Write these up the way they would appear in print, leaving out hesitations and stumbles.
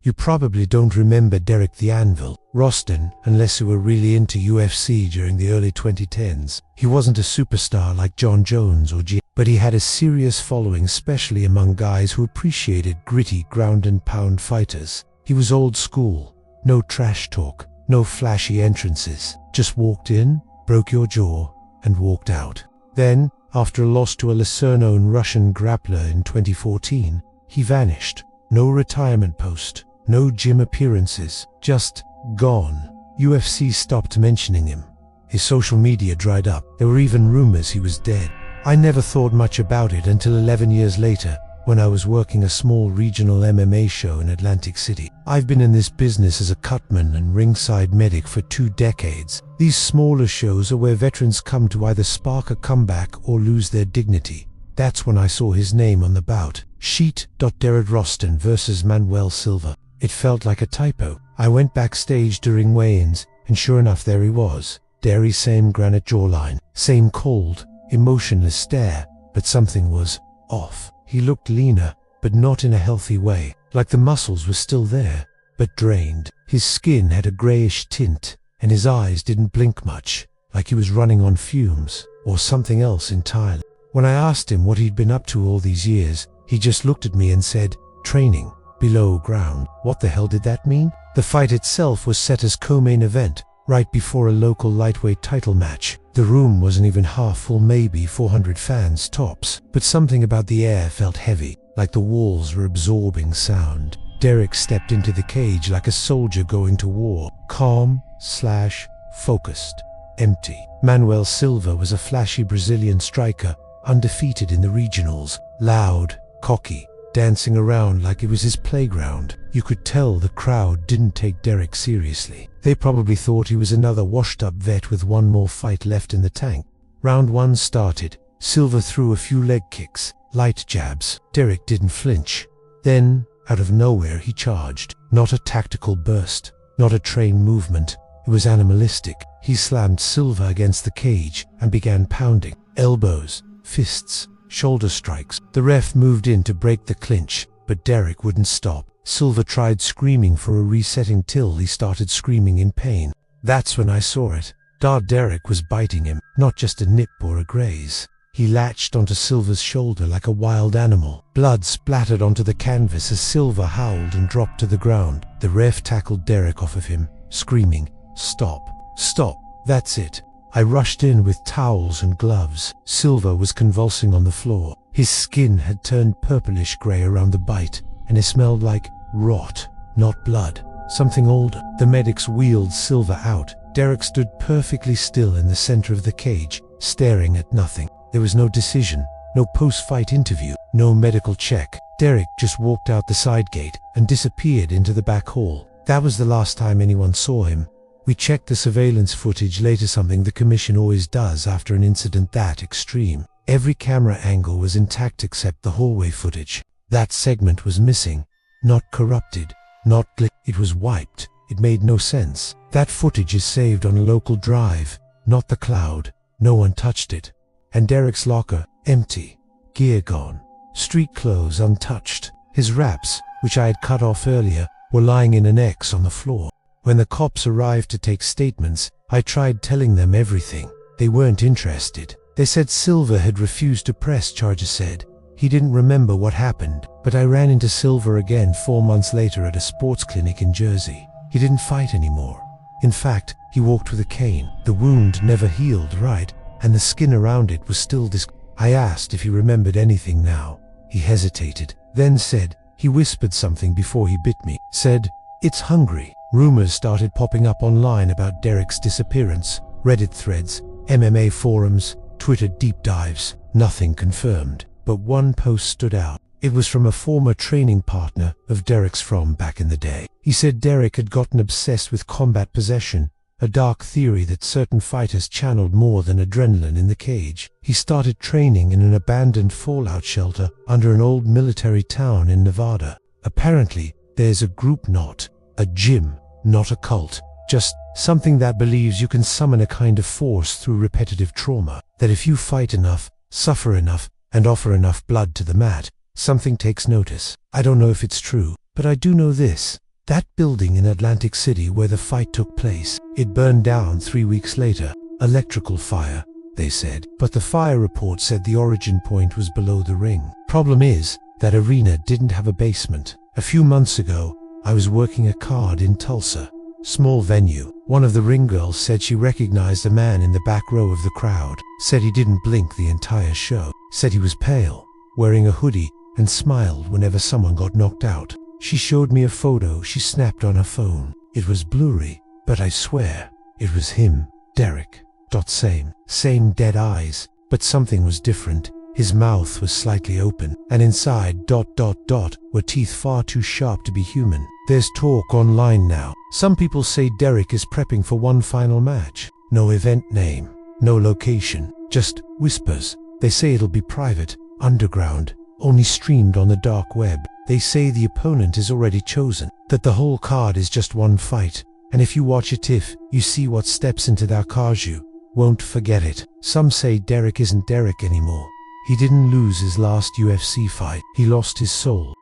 You probably don't remember Derek the Anvil Roston unless you were really into UFC during the early 2010s. He wasn't a superstar like John Jones or but he had a serious following, especially among guys who appreciated gritty ground-and-pound fighters. He was old school. No trash talk, no flashy entrances. Just walked in, broke your jaw, and walked out. Then, after a loss to a lesser-known Russian grappler in 2014, he vanished. No retirement post, no gym appearances, just gone. UFC stopped mentioning him. His social media dried up. There were even rumors he was dead. I never thought much about it until 11 years later, when I was working a small regional MMA show in Atlantic City. I've been in this business as a cutman and ringside medic for 2 decades. These smaller shows are where veterans come to either spark a comeback or lose their dignity. That's when I saw his name on the bout sheet. Derek Roston versus Manuel Silva. It felt like a typo. I went backstage during weigh-ins, and sure enough there he was. Derry, same granite jawline, same cold, emotionless stare, but something was off. He looked leaner, but not in a healthy way, like the muscles were still there, but drained. His skin had a grayish tint, and his eyes didn't blink much, like he was running on fumes, or something else entirely. When I asked him what he'd been up to all these years, he just looked at me and said, "Training, below ground." What the hell did that mean? The fight itself was set as co-main event, right before a local lightweight title match. The room wasn't even half full, maybe 400 fans tops, but something about the air felt heavy, like the walls were absorbing sound. Derek stepped into the cage like a soldier going to war, calm / focused, empty. Manuel Silva was a flashy Brazilian striker, undefeated in the regionals, loud, cocky, dancing around like it was his playground. You could tell the crowd didn't take Derek seriously. They probably thought he was another washed-up vet with one more fight left in the tank. Round 1 started. Silva threw a few leg kicks, light jabs. Derek didn't flinch. Then, out of nowhere, he charged. Not a tactical burst, not a trained movement. It was animalistic. He slammed Silva against the cage and began pounding. Elbows, fists, shoulder strikes. The ref moved in to break the clinch, but Derek wouldn't stop. Silva tried screaming for a resetting till he started screaming in pain. That's when I saw it. Derek was biting him, not just a nip or a graze. He latched onto Silva's shoulder like a wild animal. Blood splattered onto the canvas as Silva howled and dropped to the ground. The ref tackled Derek off of him, screaming, "Stop, stop, that's it." I rushed in with towels and gloves. Silva was convulsing on the floor. His skin had turned purplish gray around the bite, and it smelled like rot, not blood. Something older. The medics wheeled Silva out. Derek stood perfectly still in the center of the cage, staring at nothing. There was no decision, no post-fight interview, no medical check. Derek just walked out the side gate and disappeared into the back hall. That was the last time anyone saw him. We checked the surveillance footage later, something the commission always does after an incident that extreme. Every camera angle was intact except the hallway footage. That segment was missing. Not corrupted, not it was wiped. It made no sense. That footage is saved on a local drive, not the cloud. No one touched it. And Derek's locker, empty. Gear gone. Street clothes untouched. His wraps, which I had cut off earlier, were lying in an X on the floor. When the cops arrived to take statements, I tried telling them everything. They weren't interested. They said Silva had refused to press charges, said he didn't remember what happened. But I ran into Silva again 4 months later at a sports clinic in Jersey. He didn't fight anymore. In fact, he walked with a cane. The wound never healed right, and the skin around it was still I asked if he remembered anything now. He hesitated, then said, he whispered something before he bit me. Said, "It's hungry." Rumors started popping up online about Derek's disappearance. Reddit threads, MMA forums, Twitter deep dives. Nothing confirmed. But one post stood out. It was from a former training partner of Derek's from back in the day. He said Derek had gotten obsessed with combat possession, a dark theory that certain fighters channeled more than adrenaline in the cage. He started training in an abandoned fallout shelter under an old military town in Nevada. Apparently, there's a group, not a gym, not a cult, just something that believes you can summon a kind of force through repetitive trauma, that if you fight enough, suffer enough, and offer enough blood to the mat, something takes notice. I don't know if it's true, but I do know this. That building in Atlantic City where the fight took place, it burned down 3 weeks later. Electrical fire, they said. But the fire report said the origin point was below the ring. Problem is, that arena didn't have a basement. A few months ago, I was working a card in Tulsa. Small venue. One of the ring girls said she recognized a man in the back row of the crowd. Said he didn't blink the entire show. Said he was pale, wearing a hoodie, and smiled whenever someone got knocked out. She showed me a photo she snapped on her phone. It was blurry, but I swear, it was him, Derek. Same dead eyes, but something was different. His mouth was slightly open, and inside ... were teeth far too sharp to be human. There's talk online now. Some people say Derek is prepping for one final match. No event name, no location, just whispers. They say it'll be private, underground, only streamed on the dark web. They say the opponent is already chosen, that the whole card is just one fight, and if you watch it, if you see what steps into that card, you won't forget it. Some say Derek isn't Derek anymore. He didn't lose his last UFC fight, he lost his soul.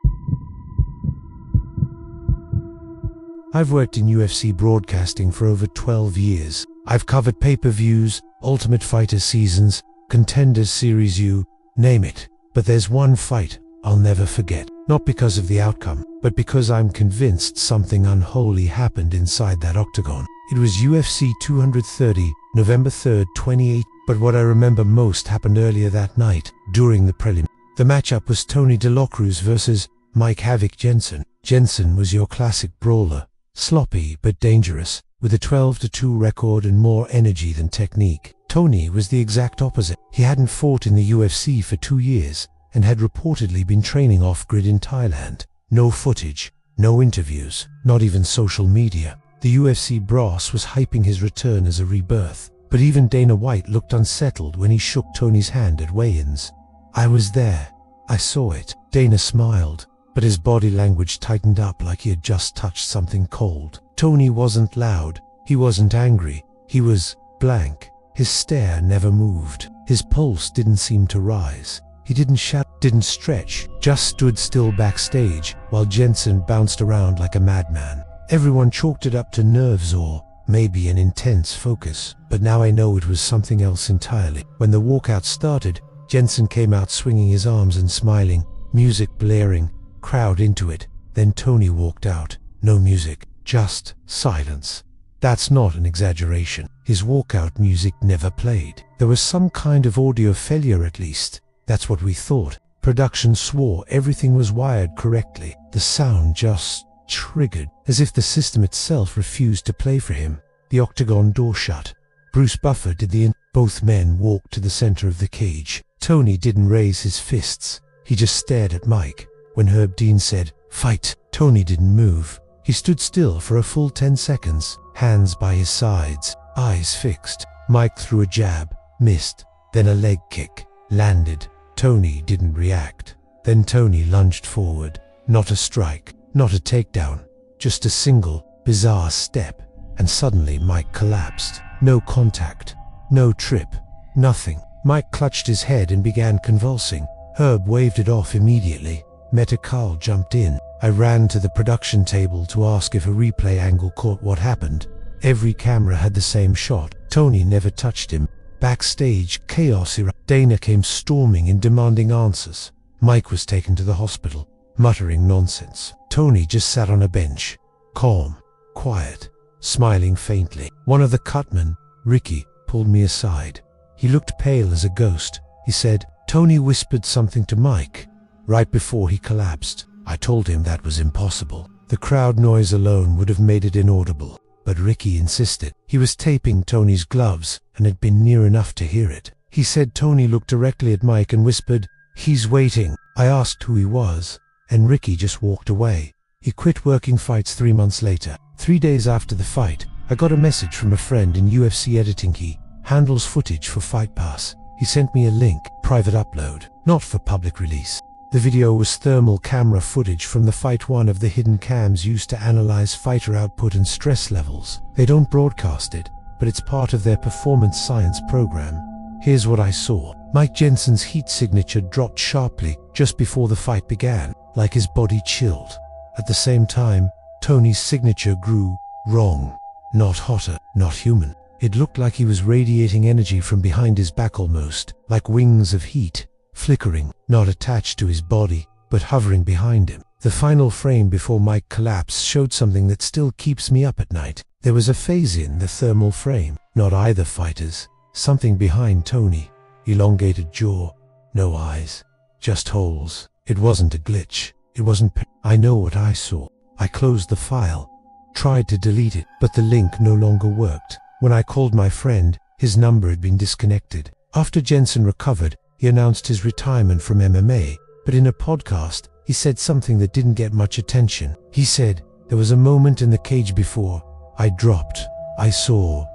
I've worked in UFC broadcasting for over 12 years. I've covered pay-per-views, Ultimate Fighter seasons, Contenders Series, you name it. But there's one fight I'll never forget. Not because of the outcome, but because I'm convinced something unholy happened inside that octagon. It was UFC 230, November 3rd, 2018. But what I remember most happened earlier that night, during the prelim. The matchup was Tony DeLocruz versus Mike Havoc Jensen. Jensen was your classic brawler, sloppy but dangerous, with a 12-2 record and more energy than technique. Tony was the exact opposite. He hadn't fought in the UFC for 2 years, and had reportedly been training off-grid in Thailand. No footage, no interviews, not even social media. The UFC brass was hyping his return as a rebirth. But even Dana White looked unsettled when he shook Tony's hand at weigh-ins. I was there. I saw it. Dana smiled, but his body language tightened up like he had just touched something cold. Tony wasn't loud. He wasn't angry. He was blank. His stare never moved. His pulse didn't seem to rise. He didn't shout, didn't stretch, just stood still backstage while Jensen bounced around like a madman. Everyone chalked it up to nerves or maybe an intense focus, but now I know it was something else entirely. When the walkout started, Jensen came out swinging his arms and smiling, music blaring, crowd into it. Then Tony walked out. No music, just silence. That's not an exaggeration. His walkout music never played. There was some kind of audio failure at least. That's what we thought. Production swore everything was wired correctly. The sound just triggered, as if the system itself refused to play for him. The octagon door shut. Bruce Buffer did the Both men walked to the center of the cage. Tony didn't raise his fists. He just stared at Mike. When Herb Dean said, "Fight," Tony didn't move. He stood still for a full 10 seconds, hands by his sides, eyes fixed. Mike threw a jab, missed, then a leg kick, landed. Tony didn't react. Then Tony lunged forward. Not a strike, not a takedown, just a single, bizarre step, and suddenly Mike collapsed. No contact, no trip, nothing. Mike clutched his head and began convulsing. Herb waved it off immediately. Meta Carl jumped in. I ran to the production table to ask if a replay angle caught what happened. Every camera had the same shot. Tony never touched him. Backstage, chaos erupted. Dana came storming in demanding answers. Mike was taken to the hospital, muttering nonsense. Tony just sat on a bench, calm, quiet, smiling faintly. One of the cutmen, Ricky, pulled me aside. He looked pale as a ghost. He said, "Tony whispered something to Mike right before he collapsed." I told him that was impossible. The crowd noise alone would have made it inaudible. But Ricky insisted. He was taping Tony's gloves and had been near enough to hear it. He said Tony looked directly at Mike and whispered, "He's waiting." I asked who he was, and Ricky just walked away. He quit working fights 3 months later. 3 days after the fight, I got a message from a friend in UFC editing. He handles footage for Fight Pass. He sent me a link, private upload, not for public release. The video was thermal camera footage from the fight, one of the hidden cams used to analyze fighter output and stress levels. They don't broadcast it, but it's part of their performance science program. Here's what I saw. Mike Jensen's heat signature dropped sharply just before the fight began, like his body chilled. At the same time, Tony's signature grew wrong. Not hotter, not human. It looked like he was radiating energy from behind his back almost, like wings of heat, flickering, not attached to his body, but hovering behind him. The final frame before Mike collapsed showed something that still keeps me up at night. There was a phase in the thermal frame, not either fighter's, something behind Tony. Elongated jaw, no eyes, just holes. It wasn't a glitch. It wasn't. I know what I saw. I closed the file, tried to delete it, but the link no longer worked. When I called my friend, his number had been disconnected. After Jensen recovered, he announced his retirement from MMA, but in a podcast, he said something that didn't get much attention. He said, "There was a moment in the cage before I dropped. I saw ...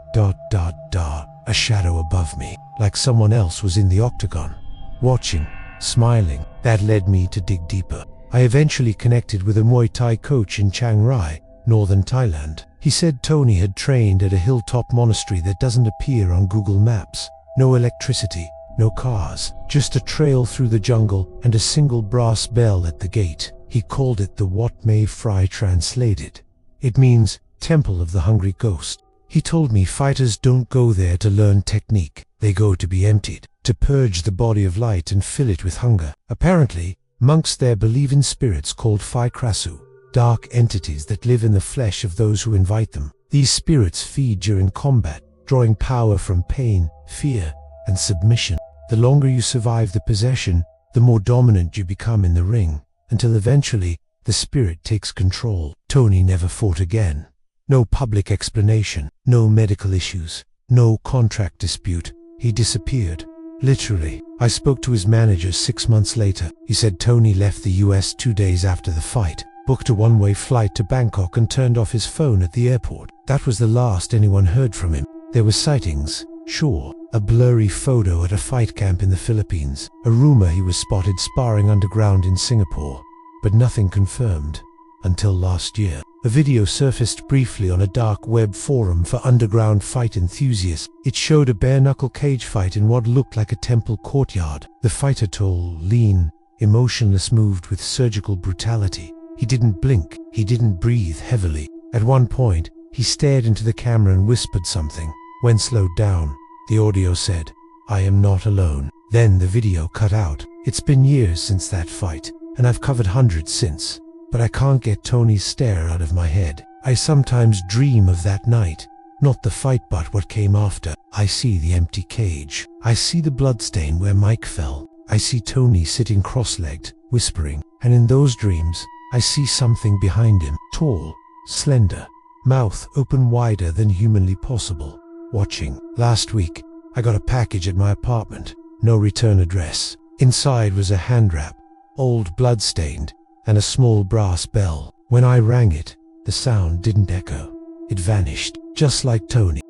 a shadow above me, like someone else was in the octagon, watching, smiling." That led me to dig deeper. I eventually connected with a Muay Thai coach in Chiang Rai, northern Thailand. He said Tony had trained at a hilltop monastery that doesn't appear on Google Maps. No electricity, no cars, just a trail through the jungle and a single brass bell at the gate. He called it the Wat May Fry translated. It means Temple of the Hungry Ghost. He told me fighters don't go there to learn technique. They go to be emptied, to purge the body of light and fill it with hunger. Apparently, monks there believe in spirits called Phai Krasu, dark entities that live in the flesh of those who invite them. These spirits feed during combat, drawing power from pain, fear, and submission. The longer you survive the possession, the more dominant you become in the ring, until eventually the spirit takes control. Tony never fought again. No public explanation, no medical issues, no contract dispute. He disappeared. Literally. I spoke to his manager 6 months later. He said Tony left the US 2 days after the fight, booked a one-way flight to Bangkok and turned off his phone at the airport. That was the last anyone heard from him. There were sightings, sure, a blurry photo at a fight camp in the Philippines, a rumor he was spotted sparring underground in Singapore, but nothing confirmed. Until last year, a video surfaced briefly on a dark web forum for underground fight enthusiasts. It showed a bare-knuckle cage fight in what looked like a temple courtyard. The fighter, tall, lean, emotionless, moved with surgical brutality. He didn't blink. He didn't breathe heavily. At one point, he stared into the camera and whispered something. When slowed down, the audio said, "I am not alone." Then the video cut out. It's been years since that fight, and I've covered hundreds since. But I can't get Tony's stare out of my head. I sometimes dream of that night. Not the fight, but what came after. I see the empty cage. I see the bloodstain where Mike fell. I see Tony sitting cross-legged, whispering. And in those dreams, I see something behind him. Tall, slender, mouth open wider than humanly possible, watching. Last week, I got a package at my apartment. No return address. Inside was a hand wrap, old, blood-stained, and a small brass bell. When I rang it, the sound didn't echo. It vanished, just like Tony.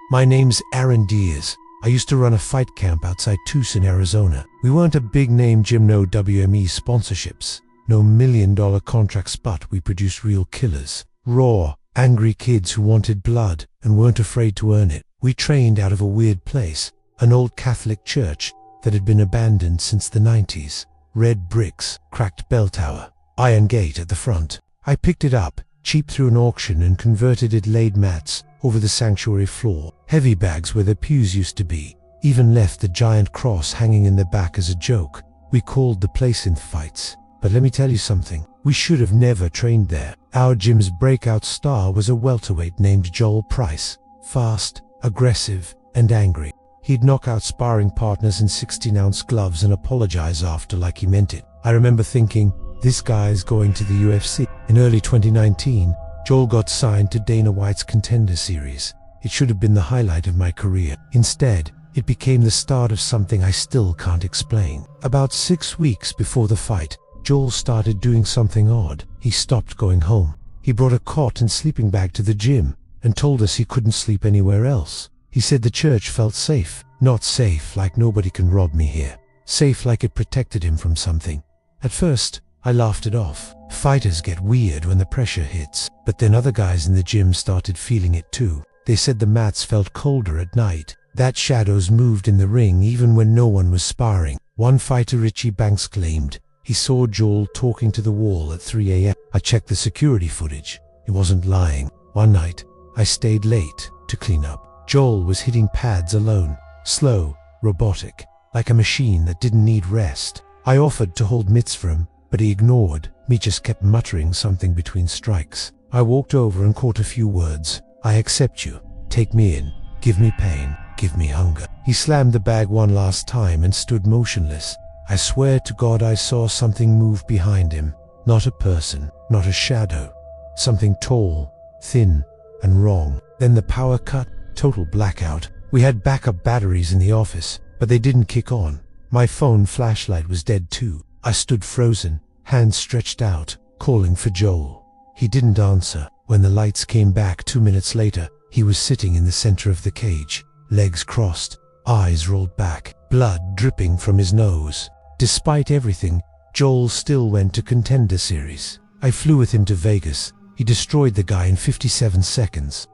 My name's Aaron Diaz. I used to run a fight camp outside Tucson, Arizona. We weren't a big-name gym, no WME sponsorships, no million-dollar contracts, but we produced real killers. Raw, angry kids who wanted blood and weren't afraid to earn it. We trained out of a weird place, an old Catholic church that had been abandoned since the 90s. Red bricks, cracked bell tower, iron gate at the front. I picked it up, cheap through an auction, and converted it. Laid mats over the sanctuary floor, heavy bags where the pews used to be, even left the giant cross hanging in the back as a joke. We called the place in fights. But let me tell you something, we should have never trained there. Our gym's breakout star was a welterweight named Joel Price. Fast, aggressive, and angry. He'd knock out sparring partners in 16-ounce gloves and apologize after like he meant it. I remember thinking, this guy's going to the UFC. In early 2019, Joel got signed to Dana White's Contender Series. It should have been the highlight of my career. Instead, it became the start of something I still can't explain. About 6 weeks before the fight, Joel started doing something odd. He stopped going home. He brought a cot and sleeping bag to the gym and told us he couldn't sleep anywhere else. He said the church felt safe. Not safe like nobody can rob me here. Safe like it protected him from something. At first, I laughed it off. Fighters get weird when the pressure hits. But then other guys in the gym started feeling it too. They said the mats felt colder at night. That shadows moved in the ring even when no one was sparring. One fighter, Richie Banks, claimed He saw Joel talking to the wall at 3 a.m. I checked the security footage. He wasn't lying. One night, I stayed late to clean up. Joel was hitting pads alone, slow, robotic, like a machine that didn't need rest. I offered to hold mitts for him, but he ignored me, just kept muttering something between strikes. I walked over and caught a few words. I accept you. Take me in. Give me pain. Give me hunger. He slammed the bag one last time and stood motionless. I swear to God I saw something move behind him. Not a person, not a shadow. Something tall, thin, and wrong. Then the power cut, total blackout. We had backup batteries in the office, but they didn't kick on. My phone flashlight was dead too. I stood frozen, hands stretched out, calling for Joel. He didn't answer. When the lights came back 2 minutes later, he was sitting in the center of the cage, legs crossed, eyes rolled back, blood dripping from his nose. Despite everything, Joel still went to Contender Series. I flew with him to Vegas. He destroyed the guy in 57 seconds.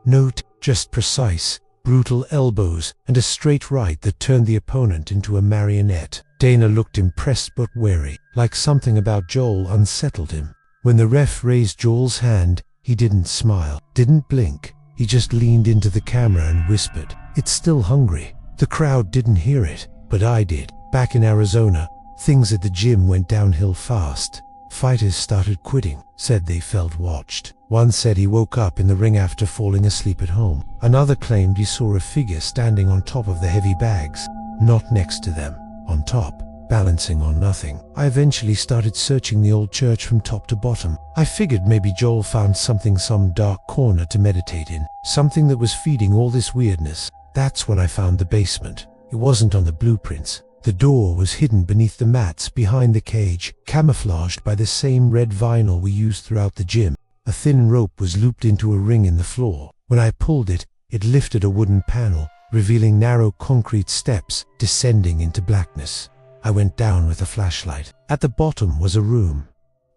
Just precise, brutal elbows and a straight right that turned the opponent into a marionette. Dana looked impressed but wary, like something about Joel unsettled him. When the ref raised Joel's hand, he didn't smile, didn't blink. He just leaned into the camera and whispered, "It's still hungry." The crowd didn't hear it, but I did. Back in Arizona, things at the gym went downhill fast. Fighters started quitting, said they felt watched. One said he woke up in the ring after falling asleep at home. Another claimed he saw a figure standing on top of the heavy bags, not next to them, on top, balancing on nothing. I eventually started searching the old church from top to bottom. I figured maybe Joel found something, some dark corner to meditate in, something that was feeding all this weirdness. That's when I found the basement. It wasn't on the blueprints. The door was hidden beneath the mats behind the cage, camouflaged by the same red vinyl we used throughout the gym. A thin rope was looped into a ring in the floor. When I pulled it, it lifted a wooden panel, revealing narrow concrete steps descending into blackness. I went down with a flashlight. At the bottom was a room,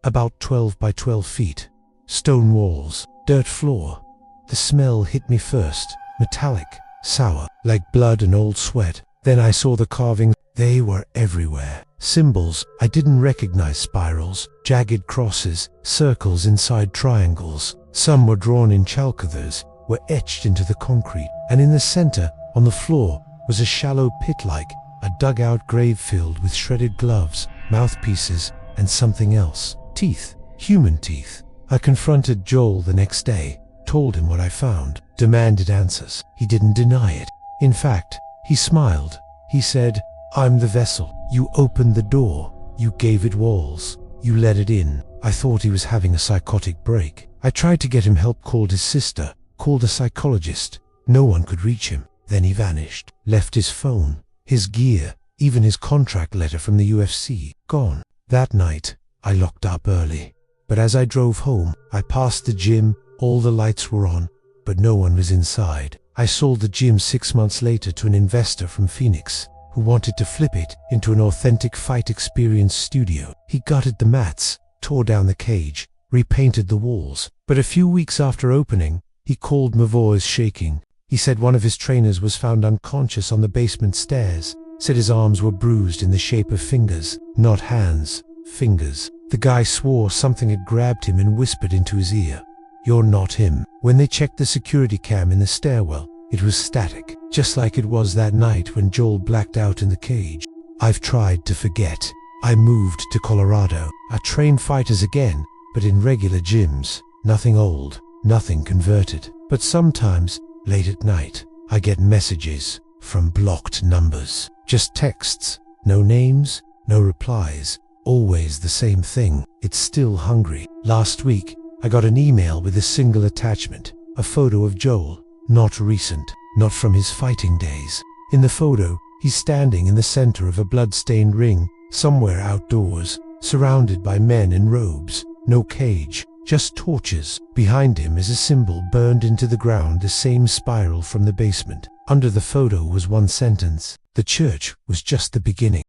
about 12 by 12 feet. Stone walls, dirt floor. The smell hit me first, metallic, sour, like blood and old sweat. Then I saw the carvings. They were everywhere. Symbols I didn't recognize, spirals, jagged crosses, circles inside triangles. Some were drawn in chalk, others were etched into the concrete. And in the center, on the floor, was a shallow pit-like, a dugout grave filled with shredded gloves, mouthpieces, and something else. Teeth, human teeth. I confronted Joel the next day, told him what I found, demanded answers. He didn't deny it. In fact, he smiled. He said, "I'm the vessel. You opened the door. You gave it walls. You let it in." I thought he was having a psychotic break. I tried to get him help, called his sister, called a psychologist. No one could reach him. Then he vanished, left his phone, his gear, even his contract letter from the UFC, gone. That night, I locked up early. But as I drove home, I passed the gym. All the lights were on, but no one was inside. I sold the gym 6 months later to an investor from Phoenix who wanted to flip it into an authentic fight experience studio. He gutted the mats, tore down the cage, repainted the walls. But a few weeks after opening, he called. My voice shaking. He said one of his trainers was found unconscious on the basement stairs. Said his arms were bruised in the shape of fingers, not hands, fingers. The guy swore something had grabbed him and whispered into his ear, "You're not him." When they checked the security cam in the stairwell, it was static, just like it was that night when Joel blacked out in the cage. I've tried to forget. I moved to Colorado. I trained fighters again, but in regular gyms. Nothing old, nothing converted. But sometimes, late at night, I get messages from blocked numbers. Just texts, no names, no replies. Always the same thing. It's still hungry. Last week, I got an email with a single attachment, a photo of Joel. Not recent, not from his fighting days. In the photo, he's standing in the center of a blood-stained ring, somewhere outdoors, surrounded by men in robes. No cage, just torches. Behind him is a symbol burned into the ground, the same spiral from the basement. Under the photo was one sentence: "The church was just the beginning."